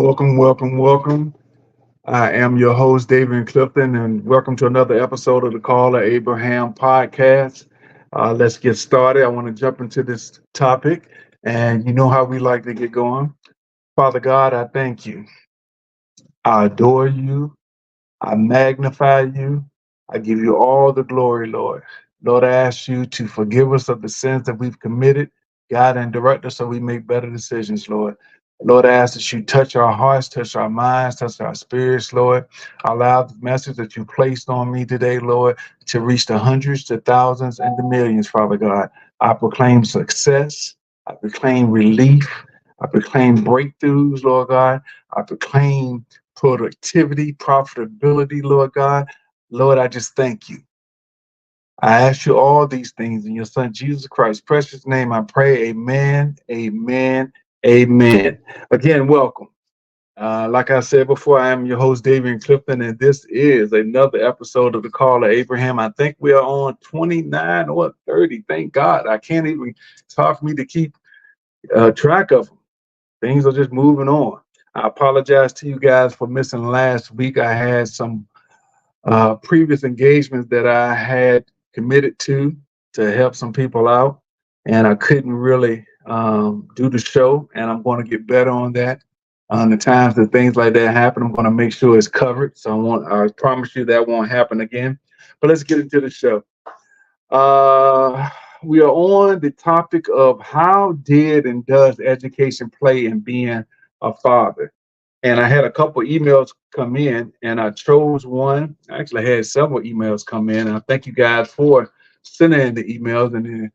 Welcome, welcome, welcome. I am your host, David Clifton, and welcome to another episode of the Call of Abraham podcast. Let's get started. I want to jump into this topic, and you know how we like to get going. Father God, I thank you. I adore you. I magnify you. I give you all the glory, Lord. Lord, I ask you to forgive us of the sins that we've committed, guide and direct us so we make better decisions, Lord. Lord, I ask that you touch our hearts, touch our minds, touch our spirits, Lord. Allow the message that you placed on me today, Lord, to reach the hundreds, the thousands, and the millions, Father God. I proclaim success. I proclaim relief. I proclaim breakthroughs, Lord God. I proclaim productivity, profitability, Lord God. Lord, I just thank you. I ask you all these things in your son Jesus Christ's precious name. I pray, amen, amen, amen. Again, welcome. Like I said before, I am your host, David Clifton, and this is another episode of the Call of Abraham. I think we are on 29 or 30. Thank God. I can't even, it's hard for me to keep track of them. Things are just moving on. I apologize to you guys for missing last week. I had some previous engagements that I had committed to help some people out, and I couldn't really do the show. And I'm going to get better on that. On the times that things like that happen, I'm going to make sure it's covered. I promise you that won't happen again. But let's get into the show. Uh, we are on the topic of how did and does education play in being a father. And I had a couple emails come in, and I chose one. I actually had several emails come in, and I thank you guys for sending in the emails. And then,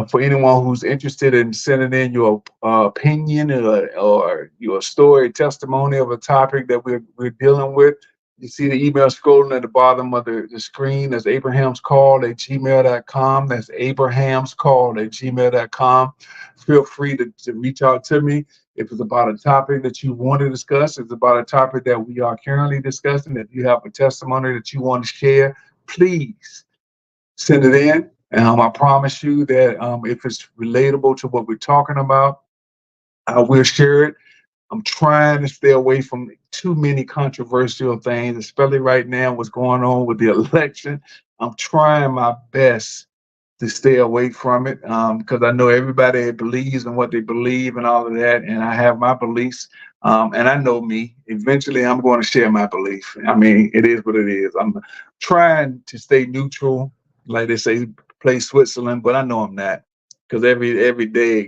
for anyone who's interested in sending in your opinion or your story, testimony of a topic that we're dealing with, you see the email scrolling at the bottom of the screen. That's Abraham's Call at gmail.com. That's Abraham's Call at gmail.com. Feel free to reach out to me if it's about a topic that you want to discuss. If it's about a topic that we are currently discussing. If you have a testimony that you want to share, please send it in. I promise you that if it's relatable to what we're talking about, I will share it. I'm trying to stay away from too many controversial things, especially right now, what's going on with the election. I'm trying my best to stay away from it because I know everybody believes in what they believe and all of that. And I have my beliefs. And I know me. Eventually, I'm going to share my belief. I mean, it is what it is. I'm trying to stay neutral, like they say, play Switzerland, but I know I'm not because every day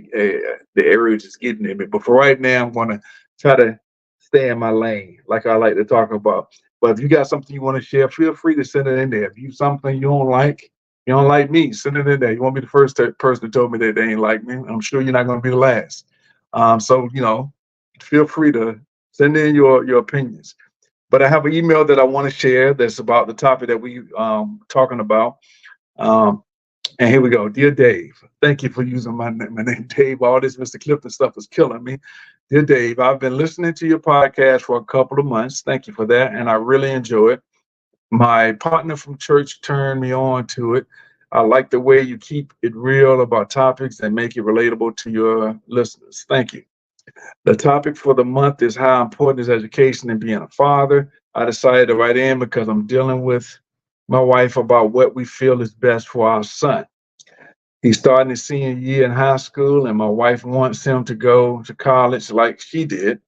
the arrow is getting in me. But for right now, I'm going to try to stay in my lane, like I like to talk about. But if you got something you want to share, feel free to send it in there. If you something you don't like me, send it in there. You won't be the first person that told me that they ain't like me. I'm sure you're not going to be the last. So feel free to send in your opinions. But I have an email that I want to share that's about the topic that we talking about. Um, and here we go. Dear Dave, thank you for using my name, Dave. All this Mr. Clifton stuff is killing me. Dear Dave, I've been listening to your podcast for a couple of months. Thank you for that. And I really enjoy it. My partner from church turned me on to it. I like the way you keep it real about topics and make it relatable to your listeners. Thank you. The topic for the month is how important is education and being a father. I decided to write in because I'm dealing with my wife about what we feel is best for our son. He's starting his senior year in high school, and my wife wants him to go to college like she did,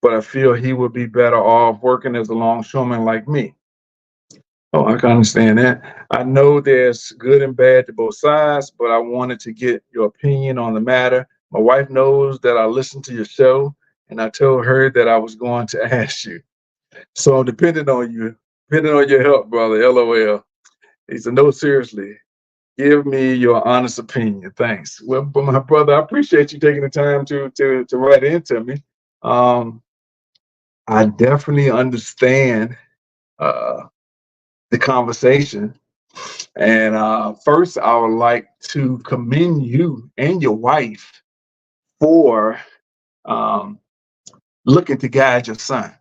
but I feel he would be better off working as a longshoreman like me. Oh, I can understand that. I know there's good and bad to both sides, but I wanted to get your opinion on the matter. My wife knows that I listen to your show, and I told her that I was going to ask you. So I'm depending on you, depending on your help, brother. LOL. He said, no, seriously, give me your honest opinion. Thanks. Well, but my brother, I appreciate you taking the time to write into me. Um, I definitely understand uh, the conversation. And first, I would like to commend you and your wife for um, looking to guide your son.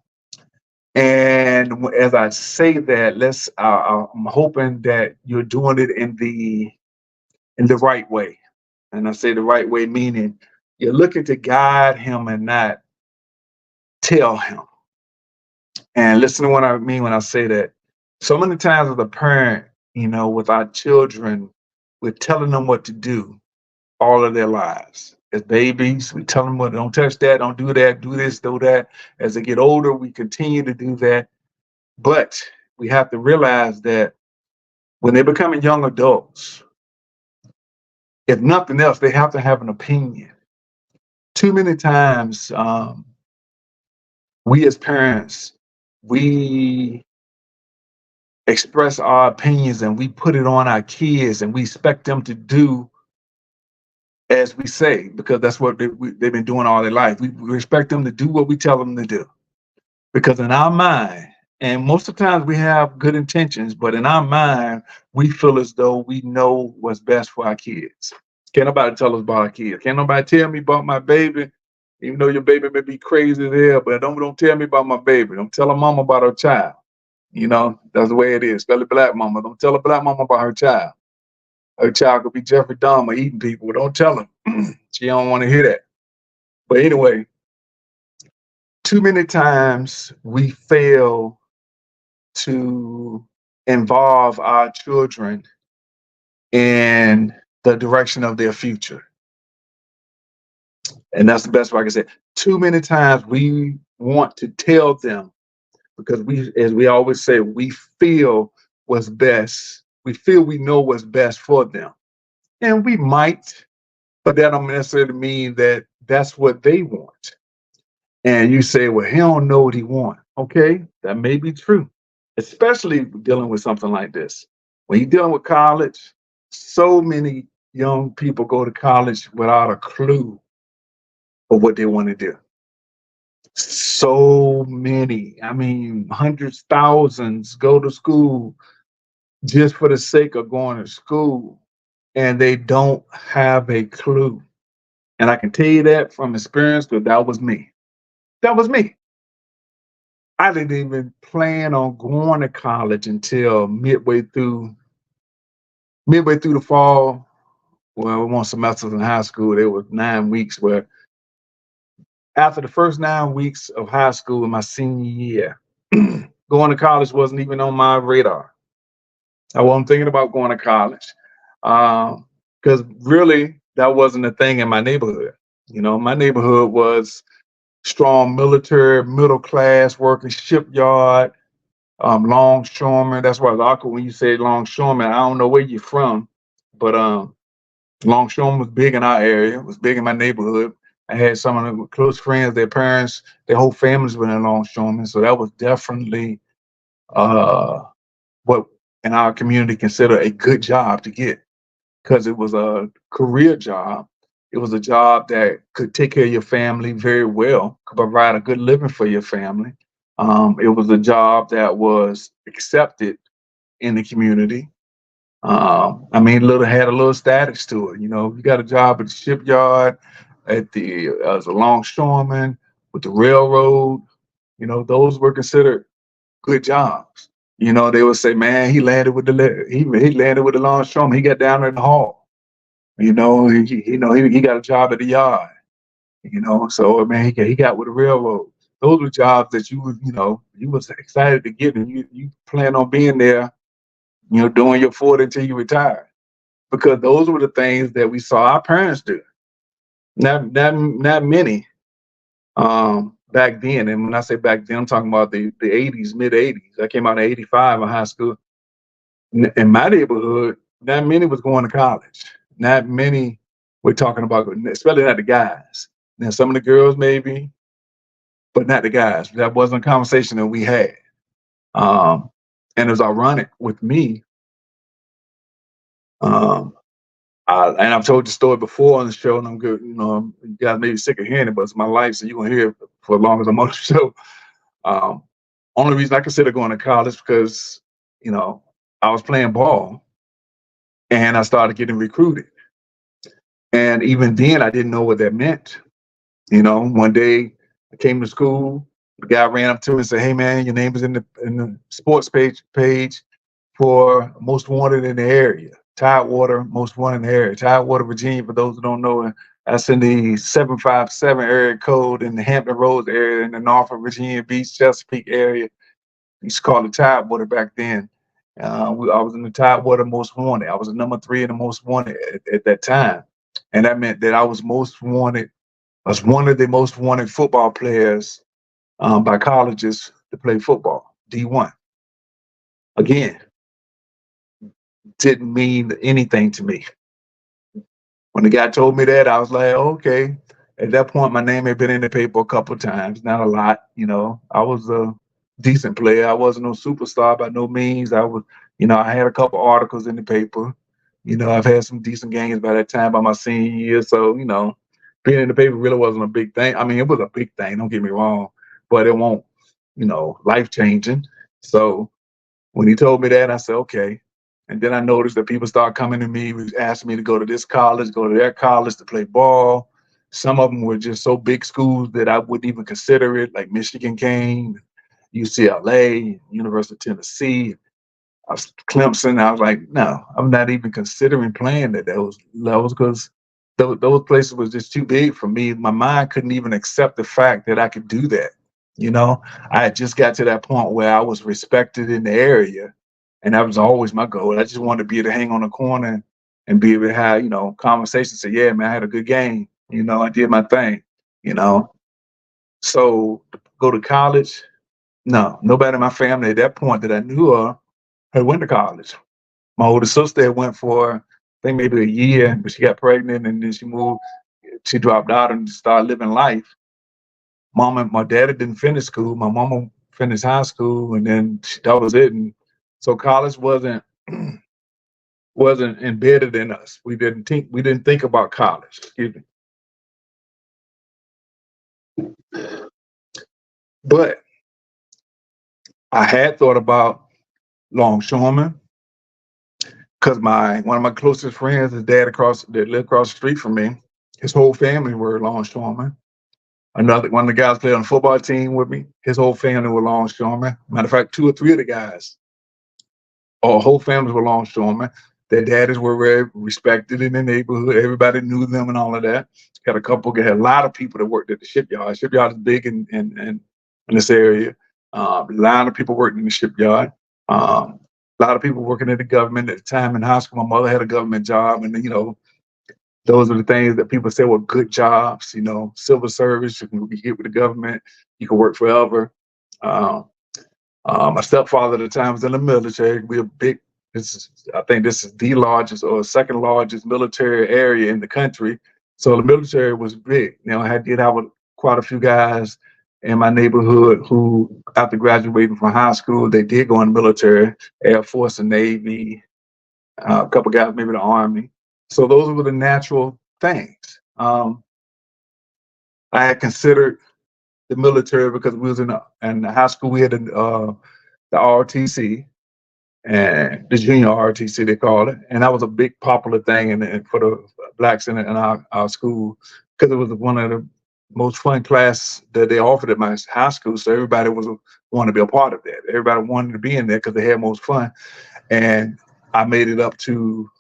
And as I say that, I'm hoping that you're doing it in the right way. And I say the right way, meaning you're looking to guide him and not tell him. And listen to what I mean when I say that. So many times as a parent, with our children, we're telling them what to do all of their lives. As babies, we tell them what, don't touch that, don't do that, do this, do that. As they get older, we continue to do that. But we have to realize that when they're becoming young adults, if nothing else, they have to have an opinion. Too many times, we as parents, we express our opinions and we put it on our kids and we expect them to do as we say, because that's what they've been doing all their life. We expect them to do what we tell them to do. Because in our mind, and most of the times we have good intentions, but in our mind, we feel as though we know what's best for our kids. Can't nobody tell us about our kids. Can't nobody tell me about my baby, even though your baby may be crazy there, but don't tell me about my baby. Don't tell a mama about her child. That's the way it is. Especially black mama. Don't tell a black mama about her child. Her child could be Jeffrey Dahmer eating people. Don't tell her. She don't want to hear that. But anyway, too many times we fail to involve our children in the direction of their future. And that's the best way I can say. Too many times we want to tell them because as we always say, we feel what's best. We feel we know what's best for them. And we might, but that don't necessarily mean that that's what they want. And you say, well, he don't know what he wants. Okay, that may be true, especially dealing with something like this. When you're dealing with college, so many young people go to college without a clue of what they want to do. So many, I mean, hundreds, thousands go to school just for the sake of going to school, and they don't have a clue. And I can tell you that from experience because that was me. That was me. I didn't even plan on going to college until midway through the fall. Well, one semester in high school, there was 9 weeks where after the first 9 weeks of high school in my senior year, going to college wasn't even on my radar. I wasn't thinking about going to college because really that wasn't a thing in my neighborhood. My neighborhood was strong military, middle class, working shipyard, longshoreman. That's why it's awkward when you say longshoreman. I don't know where you're from, but longshoreman was big in our area. It was big in my neighborhood. I had some of the close friends, their parents, their whole families were in longshoremen. So that was definitely what in our community consider a good job to get because it was a career job. It was a job that could take care of your family very well, could provide a good living for your family. It was a job that was accepted in the community. I mean, had a little status to it. You got a job at the shipyard, as a longshoreman with the railroad. Those were considered good jobs. They would say, "Man, he landed with he landed with the longshoreman. He got down in the hall. He got a job at the yard. So man, he got with the railroad. Those were jobs that you was excited to get, and you plan on being there, doing your 40 until you retire, because those were the things that we saw our parents do. Not many back then, and when I say back then, I'm talking about the 80s, mid 80s. I came out in 85 in high school. In my neighborhood, not many was going to college. Not many were talking about, especially not the guys. Now some of the girls maybe, but not the guys. That wasn't a conversation that we had. And it was ironic with me. And I've told the story before on the show, and I'm good. You guys may be sick of hearing it, but it's my life, so you're gonna hear it for as long as I'm on the show. Only reason I consider going to college because I was playing ball, and I started getting recruited. And even then, I didn't know what that meant. One day I came to school, the guy ran up to me and said, "Hey man, your name is in the sports page for most wanted in the area. Tidewater, most wanted in the area. Tidewater, Virginia, for those who don't know, That's in the 757 area code in the Hampton Roads area in the Norfolk, Virginia Beach, Chesapeake area. We used to call it Tidewater back then. I was in the Tidewater most wanted. I was the number 3 in the most wanted at that time. And that meant that I was most wanted. I was one of the most wanted football players by colleges to play football, D1. Again, didn't mean anything to me. When the guy told me that, I was like, okay. At that point, my name had been in the paper a couple of times, not a lot. I was a decent player. I wasn't no superstar by no means. I had a couple articles in the paper. I've had some decent games by that time by my senior year. So, being in the paper really wasn't a big thing. I mean, it was a big thing, don't get me wrong, but it won't, life changing. So when he told me that, I said, okay. And then I noticed that people started coming to me, asking me to go to this college, go to their college to play ball. Some of them were just so big schools that I wouldn't even consider it, like Michigan came, UCLA, University of Tennessee, Clemson. I was like, no, I'm not even considering playing at those levels because those places was just too big for me. My mind couldn't even accept the fact that I could do that. I had just got to that point where I was respected in the area, and that was always my goal. I just wanted to be able to hang on the corner and be able to have, conversations. Say, yeah, man, I had a good game. I did my thing. You know, so go to college. No, nobody in my family at that point that I knew of had went to college. My older sister had went for, I think maybe a year, but she got pregnant and then she moved. She dropped out and started living life. My daddy didn't finish school. My mama finished high school, and then that was it. And so college wasn't wasn't embedded in us. We didn't think about college. Excuse me. But I had thought about longshoreman because my one of my closest friends, his dad that lived across the street from me, his whole family were longshoremen. Another one of the guys played on the football team with me. His whole family were longshoremen. Matter of fact, 2 or 3 of the guys, our whole families were longshoremen. Their daddies were very respected in the neighborhood. Everybody knew them and all of that. Had a lot of people that worked at the shipyard. Shipyard is big in this area. A lot of people worked in the shipyard. A lot of people working in the government at the time in high school. My mother had a government job, and those are the things that people say were good jobs. Civil service, you can get with the government, you can work forever. My stepfather at the time was in the military. We're big. I think this is the largest or second largest military area in the country. So the military was big. I did have quite a few guys in my neighborhood who, after graduating from high school, they did go in the military, Air Force and Navy, a couple guys maybe the Army. So those were the natural things. I had considered the military because we was in the high school. We had the ROTC and the junior ROTC they call it, and that was a big popular thing for the blacks in our school because it was one of the most fun class that they offered at my high school. So everybody wanted to be a part of that. Everybody wanted to be in there because they had most fun. And I made it up to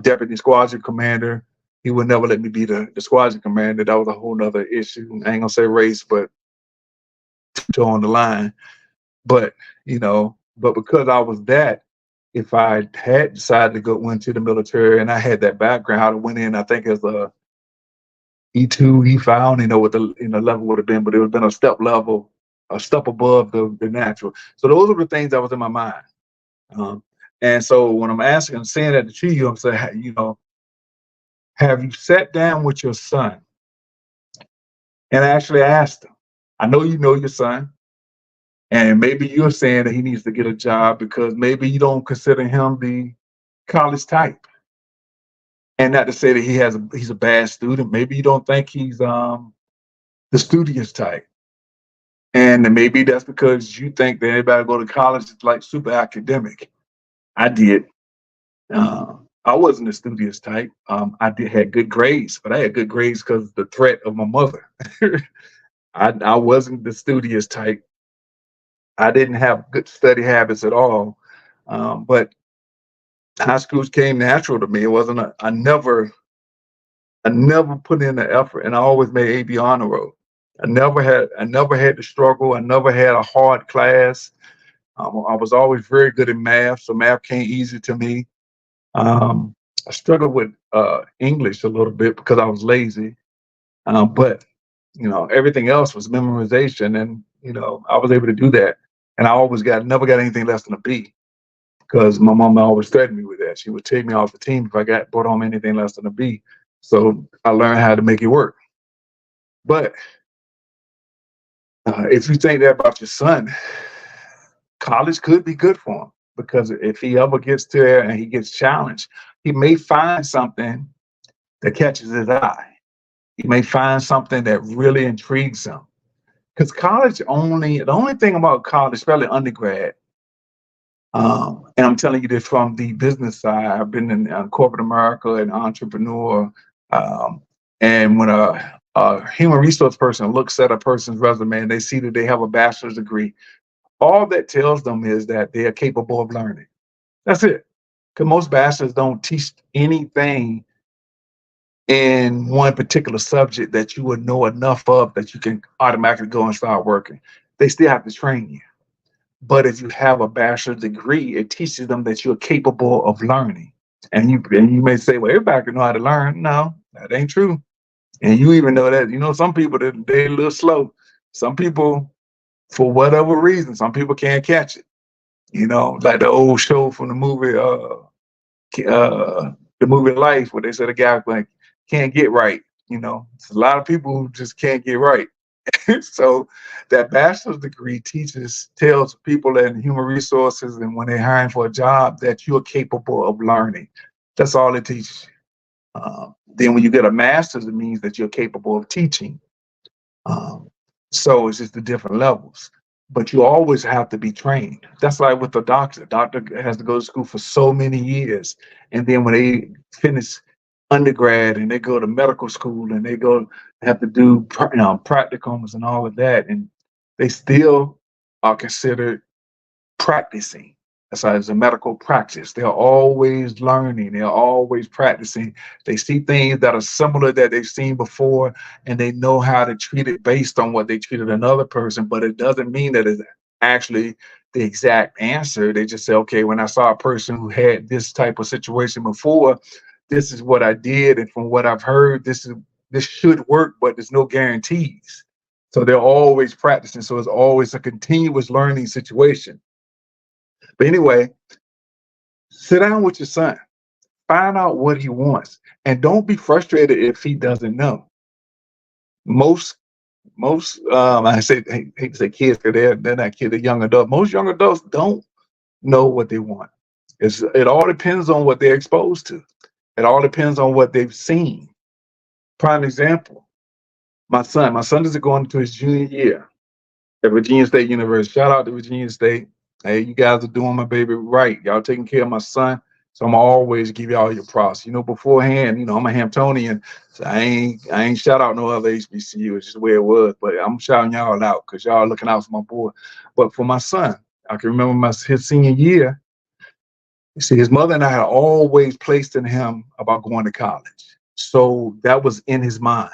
deputy squadron commander. He would never let me be the squadron commander. That was a whole nother issue. I ain't gonna say race, but on the line. But but because I was that, if I had decided to go into the military and I had that background, I went in, I think as a E2, E5, I don't even know what the level would have been, but it would have been a step above the natural. So those are the things that was in my mind. And so when I'm saying that to you, I'm saying, have you sat down with your son and actually asked him? I know you know your son, and maybe you're saying that he needs to get a job because maybe you don't consider him the college type. And not to say that he's a bad student. Maybe you don't think he's the studious type. And maybe that's because you think that everybody go to college is like super academic. I did. I wasn't a studious type. Had good grades, but I had good grades because of the threat of my mother. I wasn't the studious type. I didn't have good study habits at all. But high schools came natural to me. It wasn't I never put in the effort, and I always made AB honor roll. I never had to struggle. I never had a hard class. I was always very good in math, so math came easy to me. Um, I struggled with English a little bit because I was lazy, but everything else was memorization, and I was able to do that. And I always never got anything less than a B because my mom always threatened me with that. She would take me off the team if I got brought home anything less than a B. So I learned how to make it work. But if you think that about your son, college could be good for him because if he ever gets there and he gets challenged, he may find something that catches his eye. He may find something that really intrigues him. Because the only thing about college, especially undergrad, and I'm telling you this from the business side. I've been in corporate America and entrepreneur. Um, and when a human resource person looks at a person's resume and they see that they have a bachelor's degree, all that tells them is that they are capable of learning. That's it. Because most bachelors don't teach anything in one particular subject that you would know enough of that you can automatically go and start working. They still have to train you. But if you have a bachelor's degree, it teaches them that you're capable of learning. And you may say, well, everybody can know how to learn. No, that ain't true. And you even know that, some people that they a little slow. Some people, for whatever reason, some people can't catch it. Like the old show from the movie Life, where they said a guy like can't get right. It's a lot of people who just can't get right. So that bachelor's degree tells people in human resources and when they're hiring for a job that you're capable of learning. That's all it teaches you. Then when you get a master's, it means that you're capable of teaching. Um, so it's just the different levels. But you always have to be trained. That's like with the doctor. Doctor has to go to school for so many years. And then when they finish undergrad and they go to medical school and they go have to do practicums and all of that, and they still are considered practicing. That's why it's a medical practice. They're always learning. They're always practicing. They see things that are similar that they've seen before, and they know how to treat it based on what they treated another person. But it doesn't mean that it's actually the exact answer. They just say, okay, when I saw a person who had this type of situation before, this is what I did, and from what I've heard, this should work, but there's no guarantees. So they're always practicing. So it's always a continuous learning situation. But anyway, sit down with your son, find out what he wants, and don't be frustrated if he doesn't know. Most, I say, hate to say kids because they're not kids, they're young adults. Most young adults don't know what they want. It all depends on what they're exposed to. It all depends on what they've seen. Prime example, my son is going into his junior year at Virginia State University. Shout out to Virginia State. Hey, you guys are doing my baby right. Y'all taking care of my son. So I'm always give y'all your props. Beforehand, I'm a Hamptonian, so I ain't shout out no other HBCU. It's just the way it was. But I'm shouting y'all out because y'all are looking out for my boy. But for my son, I can remember his senior year. You see, his mother and I had always placed in him about going to college. So that was in his mind.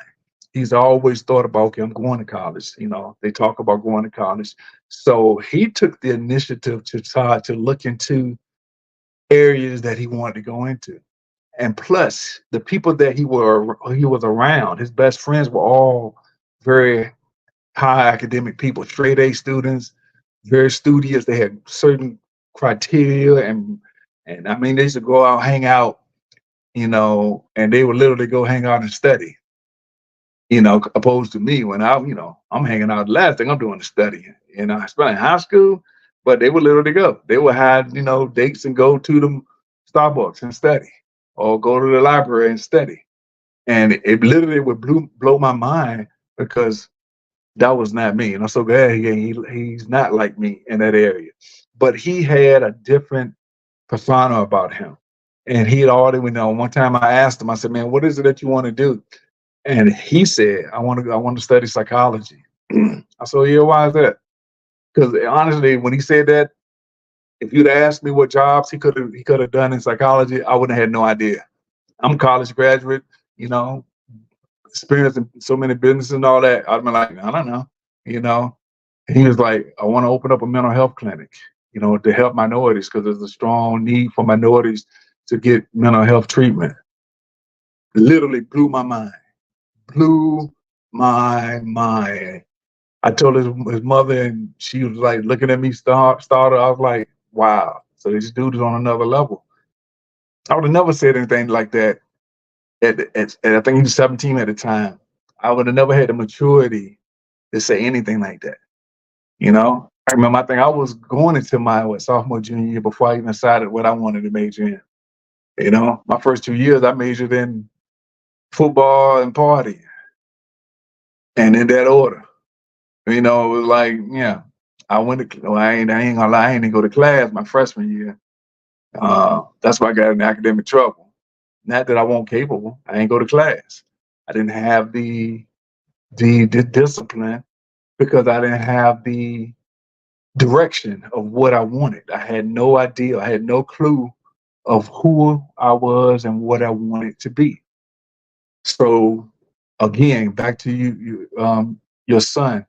He's always thought about, okay, I'm going to college. They talk about going to college. So he took the initiative to try to look into areas that he wanted to go into. And plus, the people that he was around, his best friends were all very high academic people, straight A students, very studious. They had certain criteria, and I mean, they used to go out, hang out, and they would literally go hang out and study. Opposed to me when I'm hanging out. The last thing I'm doing is studying. Especially in high school, but they would literally go. They would have, dates and go to the Starbucks and study, or go to the library and study. And it literally would blow my mind because that was not me. And I'm so glad he's not like me in that area. But he had a different persona about him. And he had already, one time I asked him, I said, man, what is it that you want to do? And he said, I want to study psychology. I said, yeah, why is that? Because honestly, when he said that, if you'd asked me what jobs he could have done in psychology, I wouldn't have had no idea. I'm a college graduate, experiencing so many businesses and all that. I've been like, I don't know, you know. And he was like, I want to open up a mental health clinic, to help minorities because there's a strong need for minorities to get mental health treatment. Literally blew my mind. Blew my mind. I told his mother, and she was like looking at me, started. I was like, wow. So this dude is on another level. I would have never said anything like that. I think he was 17 at the time. I would have never had the maturity to say anything like that. I remember, I think I was going into my sophomore, junior year before I even decided what I wanted to major in. My first 2 years, I majored in football and party, and in that order. It was like, yeah, I went to, well, I ain't gonna lie, I didn't go to class my freshman year. That's why I got in academic trouble. Not that I wasn't capable, I didn't go to class. I didn't have the discipline because I didn't have the direction of what I wanted. I had no idea. I had no clue of who I was and what I wanted to be. So again, back to your son.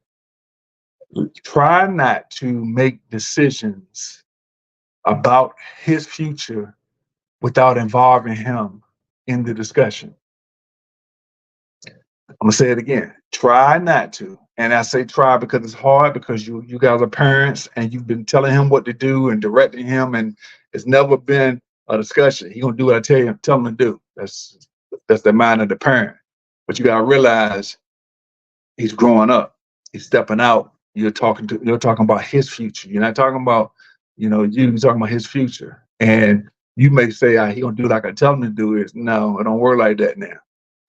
Try not to make decisions about his future without involving him in the discussion. I'm gonna say it again. Try not to. And I say try because it's hard because you guys are parents and you've been telling him what to do and directing him, and it's never been a discussion. He gonna do what I tell him to do. That's the mind of the parent. But you gotta realize he's growing up. He's stepping out. You're talking about his future. You're not talking about, you're talking about his future. And you may say, he gonna do like I tell him to do. Is no, it don't work like that now.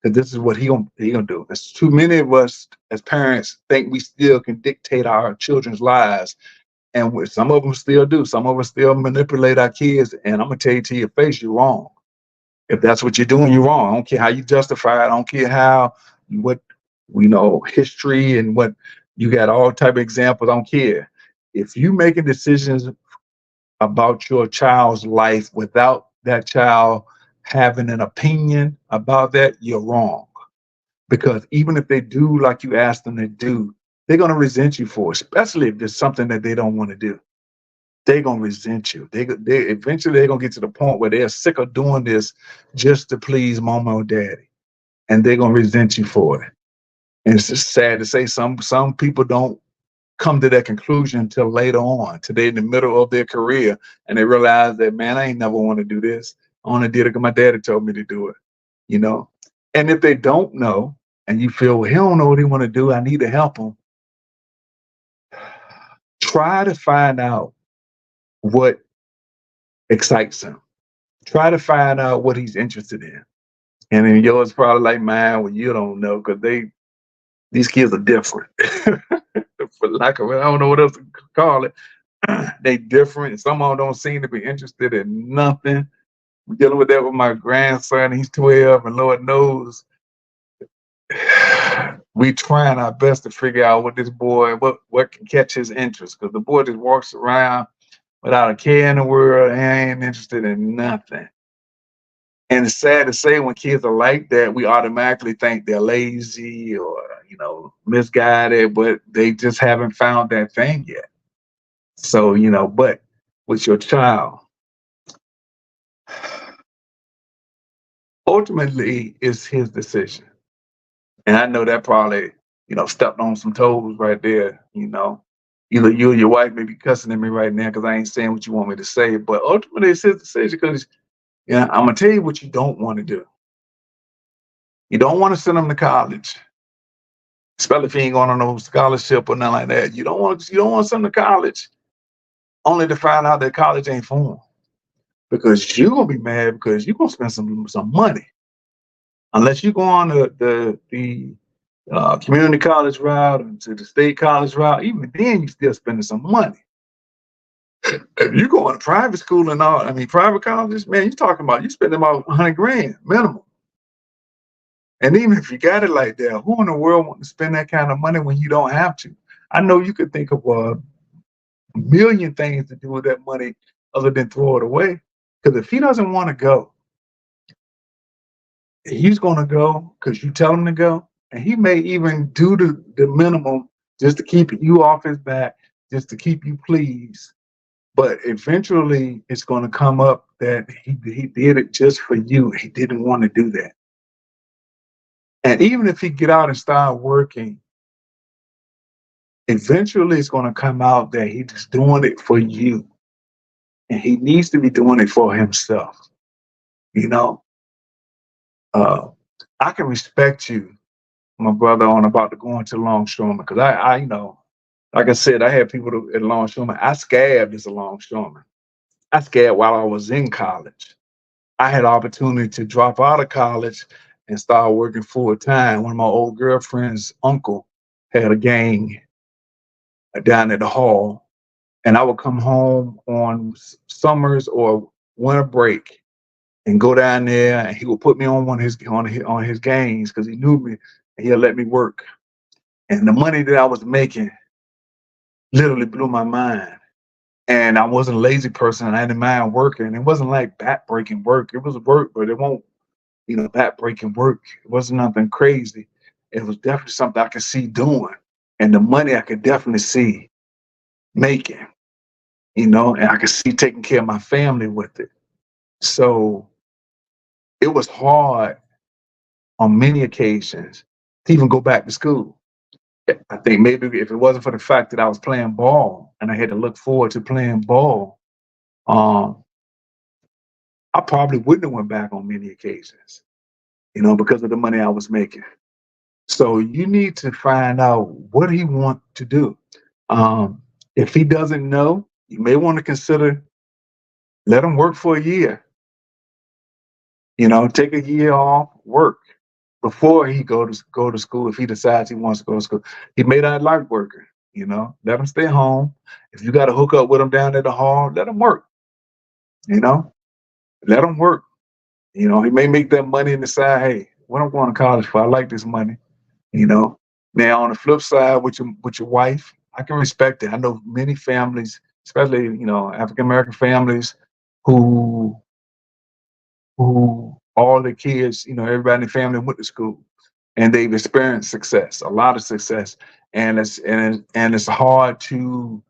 Because this is what he gonna do. There's too many of us as parents think we still can dictate our children's lives, and some of them still do. Some of us still manipulate our kids. And I'm gonna tell you to your face, you're wrong. If that's what you're doing, you're wrong. I don't care how you justify it. I don't care what history and what you got, all type of examples. I don't care. If you making decisions about your child's life without that child having an opinion about that, you're wrong. Because even if they do like you asked them to do, they're going to resent you for it, especially if there's something that they don't want to do. They're going to resent you. They eventually they're going to get to the point where they're sick of doing this just to please mama or daddy. And they're going to resent you for it. And it's just sad to say some people don't come to that conclusion until later on, till they're in the middle of their career, and they realize that, man, I ain't never want to do this. I only did it because my daddy told me to do it, And if they don't know, and you feel, well, he don't know what he want to do, I need to help him. Try to find out what excites him. Try to find out what he's interested in. And then yours probably like mine, well, you don't know, because these kids are different. For lack of, I don't know what else to call it. They different. Some of them don't seem to be interested in nothing. We're dealing with that with my grandson. He's 12, and Lord knows we trying our best to figure out what this boy, what can catch his interest. Because the boy just walks around without a care in the world and ain't interested in nothing. And it's sad to say, when kids are like that, we automatically think they're lazy or, misguided, but they just haven't found that thing yet. So, but with your child, ultimately it's his decision. And I know that probably, stepped on some toes right there, Either you or your wife may be cussing at me right now because I ain't saying what you want me to say, but ultimately it's his decision because, I'm going to tell you what you don't want to do. You don't want to send them to college, especially if you ain't going on no scholarship or nothing like that. You don't want to send them to college only to find out that college ain't for them. Because you're gonna be mad because you're gonna spend some money. Unless you go on the community college route and to the state college route, even then you still spending some money. If you go to private school and all, private colleges, man, you're talking about you spending about $100,000 minimum. And even if you got it like that, who in the world want to spend that kind of money when you don't have to? I know you could think of a million things to do with that money other than throw it away. Because if he doesn't want to go, he's going to go because you tell him to go. And he may even do the minimum just to keep you off his back, just to keep you pleased. But eventually it's going to come up that he did it just for you. He didn't want to do that. And even if he get out and start working, eventually it's going to come out that he's doing it for you. And he needs to be doing it for himself. You know, uh, I can respect you, my brother, on about to go into longshoreman because you know, like I said, I had people at longshoreman. I scabbed as a longshoreman. I scabbed while I was in college. I had opportunity to drop out of college and start working full time. One of my old girlfriend's uncle had a gang down at the hall, and I would come home on summers or winter break and go down there, and he would put me on on his gangs because he knew me, and he'll let me work. And the money that I was making literally blew my mind. And I wasn't a lazy person. I didn't mind working. It wasn't like back breaking work. It was work, but it won't, you know, back breaking work. It wasn't nothing crazy. It was definitely something I could see doing. And the money I could definitely see making, you know, and I could see taking care of my family with it. So it was hard on many occasions to even go back to school. I think maybe if it wasn't for the fact that I was playing ball and I had to look forward to playing ball, um, I probably wouldn't have went back on many occasions, you know, because of the money I was making. So you need to find out what he wants to do. Um, if he doesn't know, you may want to consider let him work for a year. You know, take a year off, work before he go to school. If he decides he wants to go to school, he may not like working. You know, let him stay home. If you got to hook up with him down at the hall, let him work. You know, let him work. You know, he may make that money and decide, hey, what I'm going to college for? I like this money. You know. Now on the flip side, with your wife, I can respect it. I know many families, especially you know African American families, who all the kids, you know, everybody in the family went to school, and they've experienced success, a lot of success, and it's hard to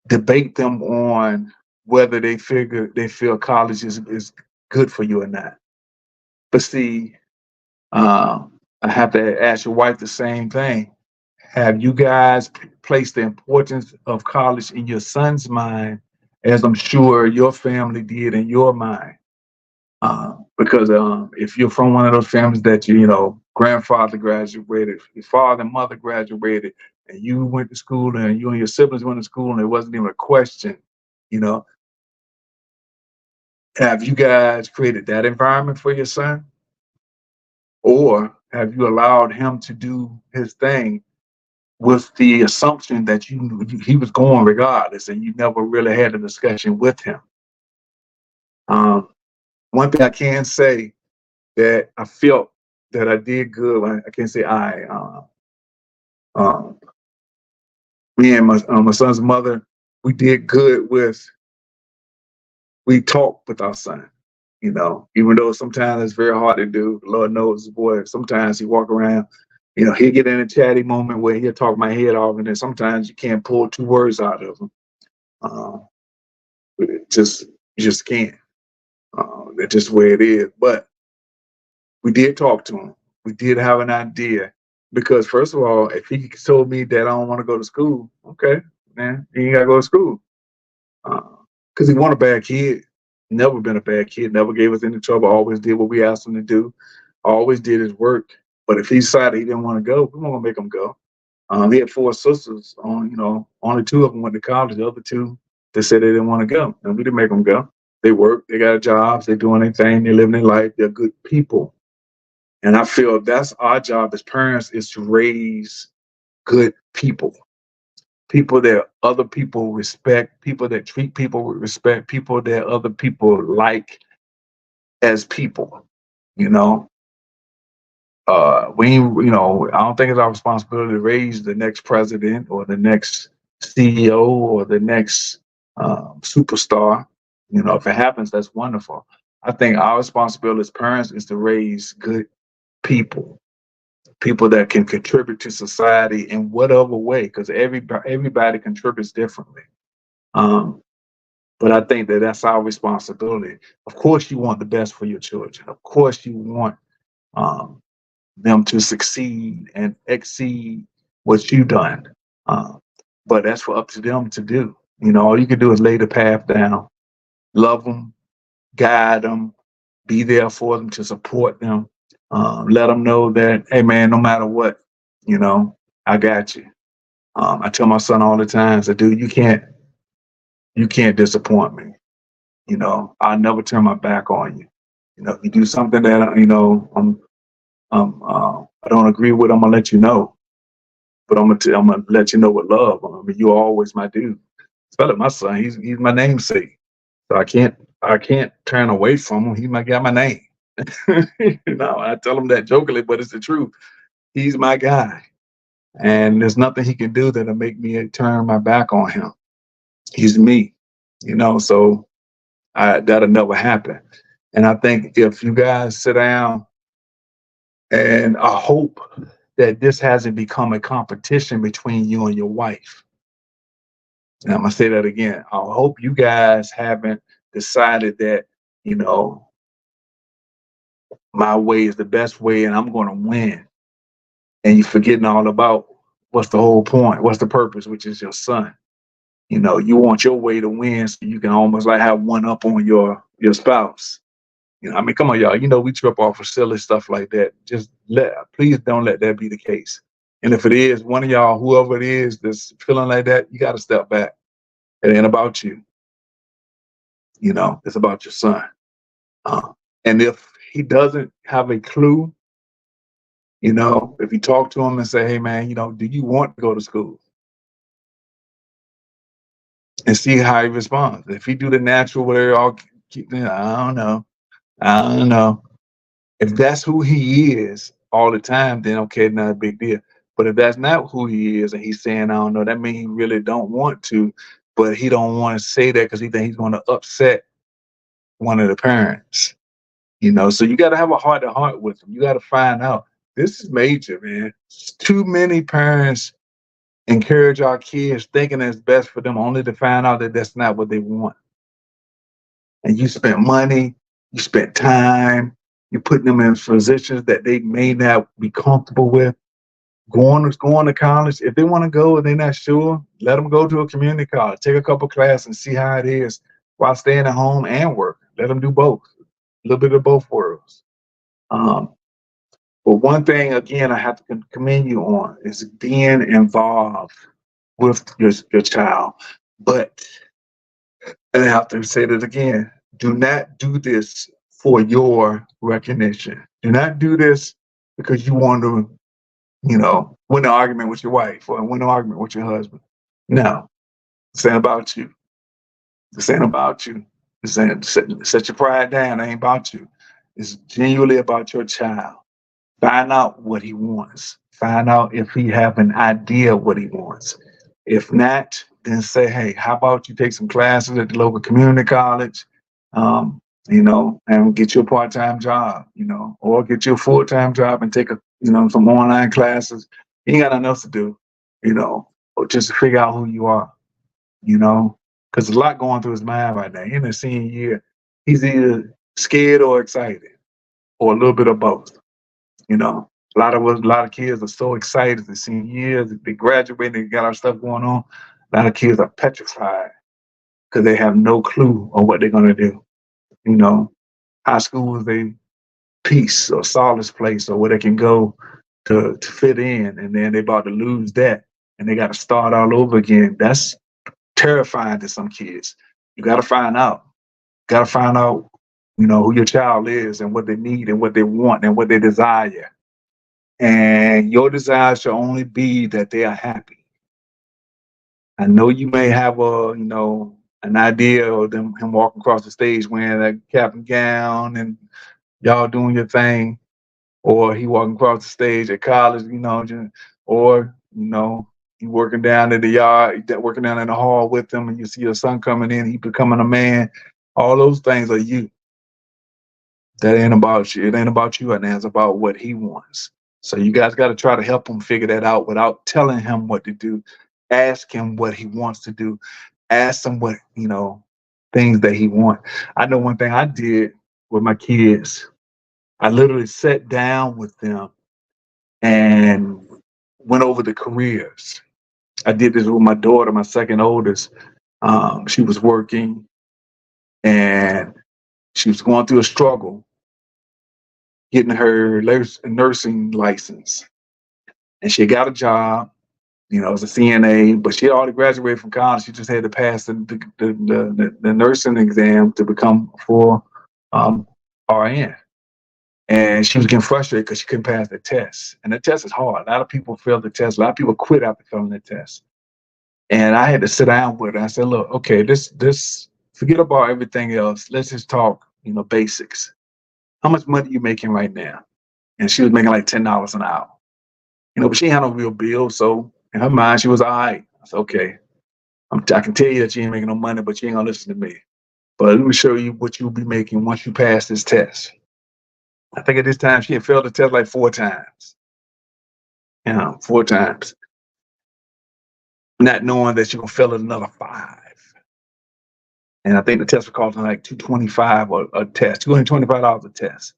debate them on whether they feel college is good for you or not. But see, I have to ask your wife the same thing. Have you guys placed the importance of college in your son's mind, as I'm sure your family did in your mind? Because if you're from one of those families that you know, grandfather graduated, your father and mother graduated, and you went to school, and you and your siblings went to school, and it wasn't even a question, you know, have you guys created that environment for your son? Or have you allowed him to do his thing with the assumption that he was going regardless, and you never really had a discussion with him? Um, one thing I can say that I felt that I did good. I can't say I. Um, Me and my son's mother, we did good with. We talked with our son. You know, even though sometimes it's very hard to do. Lord knows, boy. Sometimes he walk around. You know, he'll get in a chatty moment where he'll talk my head off, and then sometimes you can't pull two words out of him. Uh, it just you just can't. That's just the way it is. But we did talk to him. We did have an idea because, first of all, if he told me that I don't want to go to school, okay, man, he ain't got to go to school because he wasn't a bad kid. Never been a bad kid. Never gave us any trouble. Always did what we asked him to do. Always did his work. But if he decided he didn't want to go, we weren't gonna make him go. He had four sisters. You know, only two of them went to college. The other two, they said they didn't want to go, and we didn't make them go. They work. They got jobs. They doing their thing. They living their life. They're good people. And I feel that's our job as parents is to raise good people, people that other people respect, people that treat people with respect, people that other people like as people. You know, you know, I don't think it's our responsibility to raise the next president or the next CEO or the next superstar. You know, if it happens, that's wonderful. I think our responsibility as parents is to raise good people, people that can contribute to society in whatever way, because everybody contributes differently. Um, but I think that that's our responsibility. Of course, you want the best for your children. Of course, you want um, them to succeed and exceed what you've done. Um, but that's for up to them to do. All you can do is lay the path down, love them, guide them, be there for them to support them. Let them know that, hey man, no matter what, I got you. I tell my son all the time, I say, dude, you can't disappoint me. I'll never turn my back on you. If you do something that I don't agree with, I'm gonna let you know. But I'm gonna let you know with love. I mean, you're always my dude. Especially my son, he's my namesake. So I can't turn away from him. He might got my name. I tell him that jokingly, but it's the truth. He's my guy, and there's nothing he can do that'll make me turn my back on him. He's me. So that'll never happen. And I think if you guys sit down, and I hope that this hasn't become a competition between you and your wife. And I'm gonna say that again. I hope you guys haven't decided that, you know, my way is the best way and I'm gonna win. And you're forgetting all about what's the whole point, what's the purpose, which is your son. You want your way to win so you can almost like have one up on your spouse. I mean, come on, y'all. We trip off of silly stuff like that. Please don't let that be the case. And if it is, one of y'all, whoever it is that's feeling like that, you got to step back. It ain't about you. It's about your son. And if he doesn't have a clue, if you talk to him and say, hey, man, do you want to go to school? And see how he responds. If he do the natural where they all keep, I don't know. I don't know. If that's who he is all the time, then okay, not a big deal. But if that's not who he is and he's saying, I don't know, that means he really don't want to, but he don't want to say that because he think he's going to upset one of the parents. So you got to have a heart to heart with him. You got to find out. This is major, man. Too many parents encourage our kids thinking it's best for them only to find out that that's not what they want. And you spent money, you spent time, you're putting them in positions that they may not be comfortable with. Going to college, if they want to go and they're not sure, let them go to a community college, take a couple classes and see how it is while staying at home and work. Let them do both, a little bit of both worlds. But one thing, again, I have to commend you on is being involved with your child. But, and I have to say that again, do not do this for your recognition. Do not do this because you want to, win an argument with your wife or win an argument with your husband. No, this ain't about you. This ain't about you. This ain't set your pride down. It ain't about you. It's genuinely about your child. Find out what he wants. Find out if he have an idea what he wants. If not, then say, hey, how about you take some classes at the local community college, and get you a part-time job, or get you a full-time job and take some online classes. You ain't got nothing else to do, or just to figure out who you are, because there's a lot going through his mind right now. In the senior year, he's either scared or excited, or a little bit of both. A lot of kids are so excited the senior year, they graduate, they got our stuff going on. A lot of kids are petrified because they have no clue on what they're gonna do. High school is a peace or solace place or where they can go to fit in, and then they're about to lose that and they got to start all over again. That's terrifying to some kids. You got to find out. Who your child is and what they need and what they want and what they desire. And your desire should only be that they are happy. I know you may have an idea of him walking across the stage wearing a cap and gown and y'all doing your thing, or he walking across the stage at college, or you working down in the yard, working down in the hall with him, and you see your son coming in, he becoming a man. All those things are you. That ain't about you. It ain't about you, and it's about what he wants. So you guys got to try to help him figure that out without telling him what to do. Ask him what he wants to do. Ask him what, things that he wants. I know one thing I did with my kids. I literally sat down with them and went over the careers. I did this with my daughter, my second oldest. She was working and she was going through a struggle getting her nursing license. And she got a job, as a CNA, but she already graduated from college. She just had to pass the nursing exam to become a full RN. And she was getting frustrated because she couldn't pass the test. And the test is hard. A lot of people fail the test. A lot of people quit after failing the test. And I had to sit down with her. I said, look, okay, this forget about everything else. Let's just talk, basics. How much money are you making right now? And she was making like $10 an hour. But she had no real bill. So in her mind, she was all right. I said, okay, I can tell you that you ain't making no money, but you ain't gonna listen to me. But let me show you what you'll be making once you pass this test. I think at this time she had failed the test like 4 times. 4 times. Not knowing that she gonna fail it another 5. And I think the test was costing like $225 a test, $225 a test.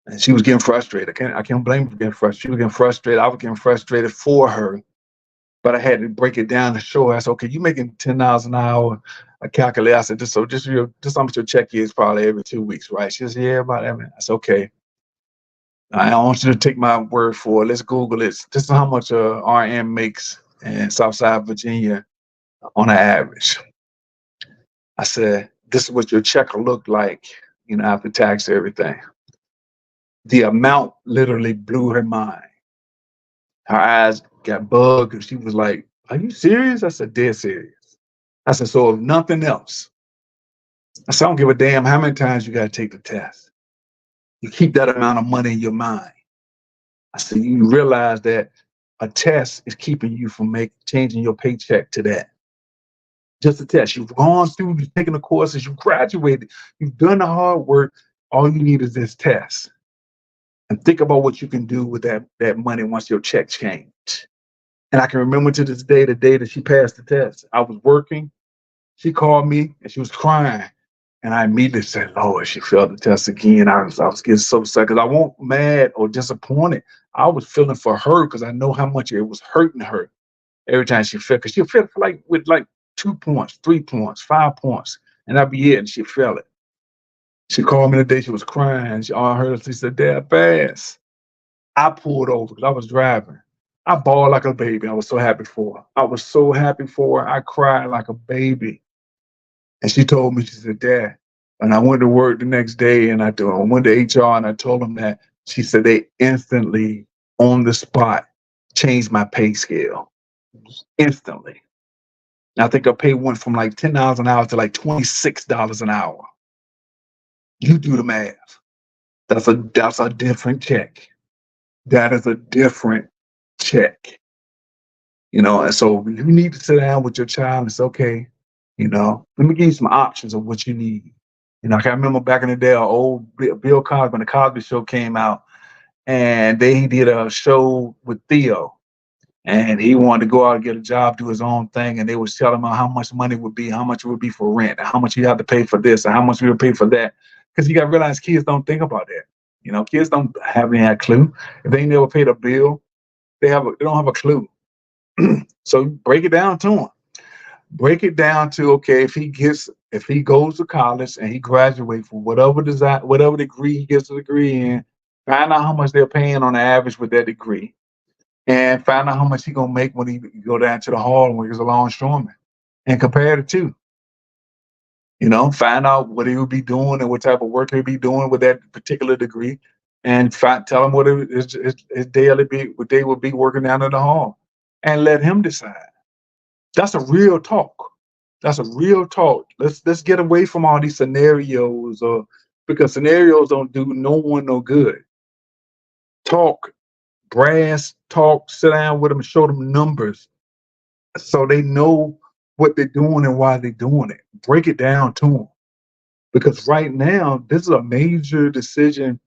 And she was getting frustrated. I can't blame her for getting frustrated. She was getting frustrated. I was getting frustrated for her. But I had to break it down to show her. I said, okay, you making $10 an hour. I calculate. I said, just how much your check is probably every 2 weeks, right? She said, yeah, about that. I said, okay. I don't want you to take my word for it. Let's Google it. This is how much a RN makes in Southside Virginia on an average. I said, this is what your check will look like, after tax everything. The amount literally blew her mind. Her eyes got bugged and she was like, are you serious? I said, dead serious. I said, so if nothing else, I said, I don't give a damn how many times you got to take the test. You keep that amount of money in your mind. I said, you realize that a test is keeping you from changing your paycheck to that. Just a test. You've gone through, you've taken the courses, you've graduated, you've done the hard work. All you need is this test. And think about what you can do with that money once your check changed. And I can remember to this day, the day that she passed the test. I was working. She called me and she was crying. And I immediately said, Lord, she failed the test again. I was getting so upset because I wasn't mad or disappointed. I was feeling for her because I know how much it was hurting her every time she failed. Because she'll fail with 2 points, 3 points, 5 points. And that'd be it. And she failed it. She called me the day she was crying. I heard her, she said, Dad, pass. I pulled over because I was driving. I bawled like a baby. I was so happy for her. I was so happy for her. I cried like a baby. And she told me, she said, Dad, and I went to work the next day and I went to HR and I told them that. She said they instantly, on the spot, changed my pay scale. Instantly. And I think her pay went from like $10 an hour to like $26 an hour. You do the math. That's a different check. That is a different check. And so you need to sit down with your child and say, okay, let me give you some options of what you need. I can remember back in the day, old Bill Cosby, when the Cosby Show came out, and they did a show with Theo, and he wanted to go out and get a job, do his own thing, and they was telling him how much money would be, how much it would be for rent, and how much you have to pay for this, and how much you would pay for that, because you got to realize kids don't think about that. Kids don't have any clue. If they never paid a bill, they don't have a clue. So break it down to them. Break it down to, okay, if he goes to college and he graduates for whatever degree he gets a degree in, find out how much they're paying on the average with that degree, and find out how much he's gonna make when he go down to the hall when he's a longshoreman, and compare the two. Find out what he would be doing and what type of work he'll be doing with that particular degree, and tell him what his day would be working down in the hall, and let him decide. That's a real talk. That's a real talk. Let's get away from all these scenarios, because scenarios don't do no one no good. Talk, brass talk, sit down with them and show them numbers so they know what they're doing and why they're doing it. Break it down to them. Because right now, this is a major decision,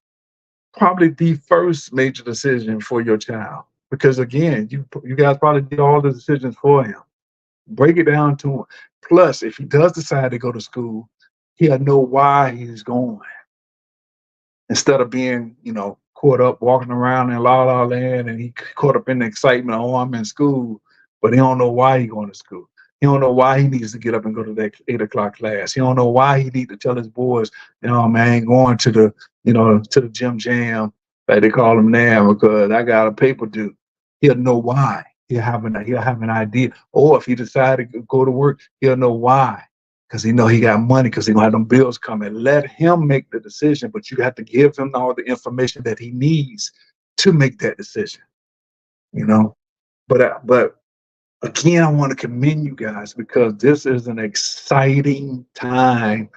probably the first major decision for your child. Because again, you guys probably did all the decisions for him. Break it down to him. Plus, if he does decide to go to school, he'll know why he's going instead of being, caught up walking around in la la land and he caught up in the excitement. Oh, I'm in school, but he don't know why he going to school. He don't know why he needs to get up and go to that 8 o'clock class. He don't know why he need to tell his boys, man, I ain't going to the, to the gym jam, like they call them now, because I got a paper due. He'll know why. He'll have an idea. Or if he decided to go to work, he'll know why. Because he know he got money, because he gonna have them bills coming. Let him make the decision, but you have to give him all the information that he needs to make that decision. But again, I want to commend you guys because this is an exciting time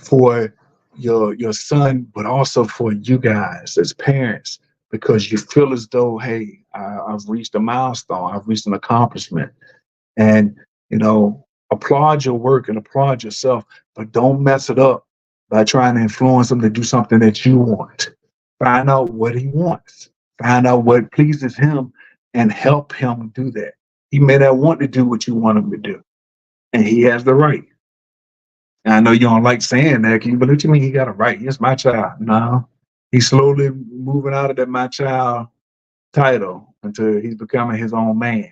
for your son, but also for you guys as parents, because you feel as though, hey, I've reached a milestone, I've reached an accomplishment, and applaud your work and applaud yourself, but don't mess it up by trying to influence him to do something that you want. Find out what he wants, find out what pleases him, and help him do that. He may not want to do what you want him to do, and he has the right. And I know you don't like saying that, but what you mean he got a right? He's my child. No, he's slowly moving out of that my child title until he's becoming his own man.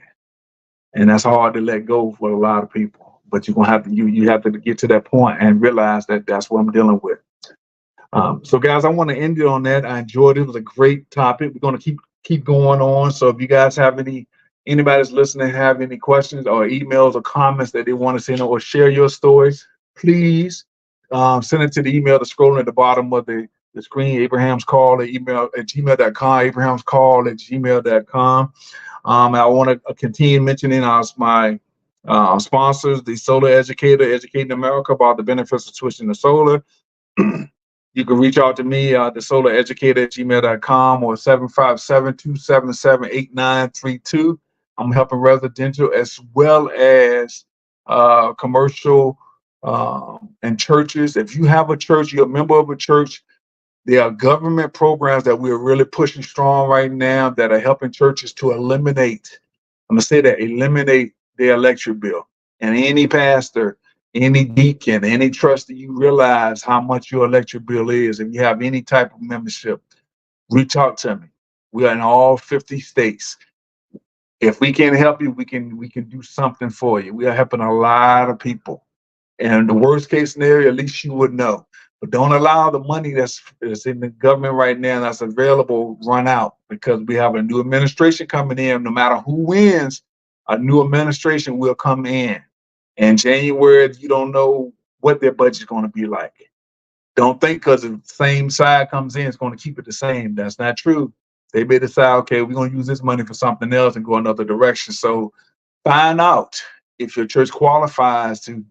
And that's hard to let go for a lot of people. But you're gonna have to you have to get to that point and realize that that's what I'm dealing with. So guys, I want to end it on that. I enjoyed it. It was a great topic. We're gonna keep going on. So if you guys have anybody's listening have any questions or emails or comments that they want to send or share your stories, please send it to the email that's scrolling at the bottom of the screen, Abraham's Call at gmail.com, Abraham's Call at gmail.com. I want to continue mentioning my sponsors, the Solar Educator, Educating America about the benefits of switching to solar. You can reach out to me, the solareducator at gmail.com or 757-277-8932. I'm helping residential as well as commercial and churches. If you have a church, you're a member of a church, there are government programs that we're really pushing strong right now that are helping churches to eliminate their electric bill. And any pastor, any deacon, any trustee, you realize how much your electric bill is. If you have any type of membership, reach out to me. We are in all 50 states. If we can help you, we can do something for you. We are helping a lot of people. And the worst case scenario, at least you would know. But don't allow the money that's in the government right now that's available run out, because we have a new administration coming in. No matter who wins, a new administration will come in. In January, you don't know what their budget's going to be like. Don't think because the same side comes in, it's going to keep it the same. That's not true. They may decide, okay, we're going to use this money for something else and go another direction. So find out if your church qualifies to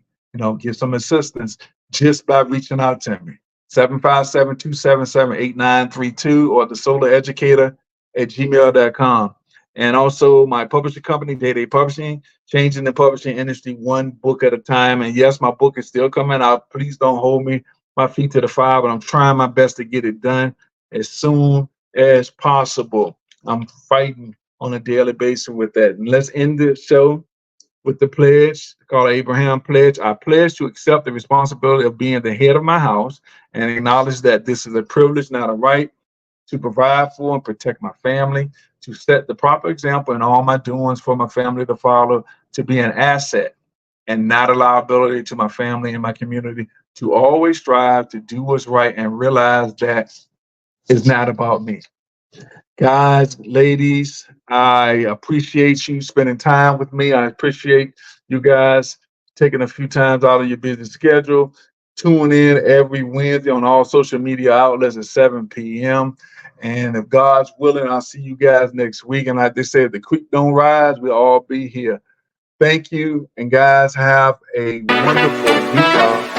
give some assistance just by reaching out to me. 757-277-8932 or the solareducator@gmail.com. And also my publishing company, Day Day Publishing, changing the publishing industry one book at a time. And yes, my book is still coming out. Please don't hold my feet to the fire, but I'm trying my best to get it done as soon as possible. I'm fighting on a daily basis with that. And let's end the show with the pledge, called Abraham Pledge. I pledge to accept the responsibility of being the head of my house and acknowledge that this is a privilege, not a right, to provide for and protect my family, to set the proper example in all my doings for my family to follow, to be an asset and not a liability to my family and my community, to always strive to do what's right and realize that it's not about me. Guys, ladies, I appreciate you spending time with me. I appreciate you guys taking a few times out of your busy schedule. Tune in every Wednesday on all social media outlets at 7 p.m. And if God's willing, I'll see you guys next week. And like they say, if the creek don't rise, we'll all be here. Thank you. And guys, have a wonderful week.